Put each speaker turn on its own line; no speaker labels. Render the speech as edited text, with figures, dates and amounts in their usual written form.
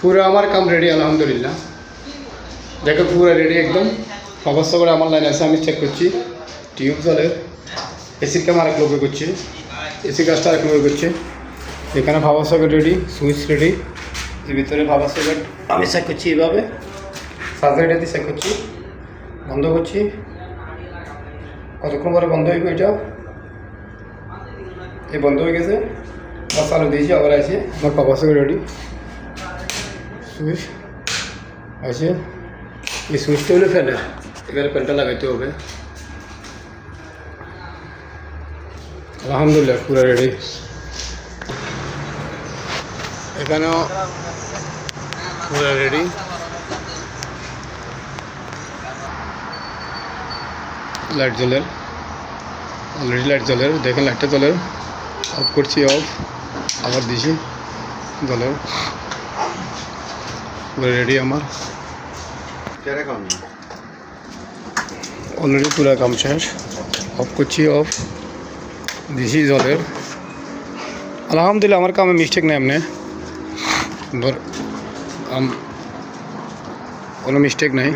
পুরো আমার কাম রেডি আলহামদুলিল্লাহ। দেখো পুরো রেডি একদম। অবস্থা করে আমার লাইন আছে, আমি চেক করছি। টিউব জলের এসির কাম আরেক লোকে করছে, এসি কাজটা আরেক লোকে করছে। এখানে পাওয়ার সকেট রেডি, সুইচ রেডি। এর ভিতরে পাওয়ার সকেট আমি চেক করছি এইভাবে, সার্জারিটা দিয়ে চেক করছি। বন্ধ করছি, কতক্ষণ পরে বন্ধ হইব এটা? এই বন্ধ হয়ে গেছে, চালু দিয়েছি, আবার আছে আমার পাওয়ার সকেট রেডি। সুইচ আছে, এই সুইচটা হলে ফেলে, এবারে ফ্যানটা লাগাইতে হবে। আলহামদুলিল্লাহ পুরো রেডি। এখানেও পুরো রেডি। লাইট জ্বলের, অলরেডি লাইট জ্বলের, দেখেন লাইটটা জ্বলের। অফ করছি, অফ আবার দিছি, জ্বলের। পুরো রেডি আমার, অলরেডি পুরো কাম শেষ। অফ করছি, অফ দিছি, জ্বলের। আলহামদুলিল্লাহ আমার কামে মিস্টেক নেই, এমনি কোনো মিস্টেক নাই।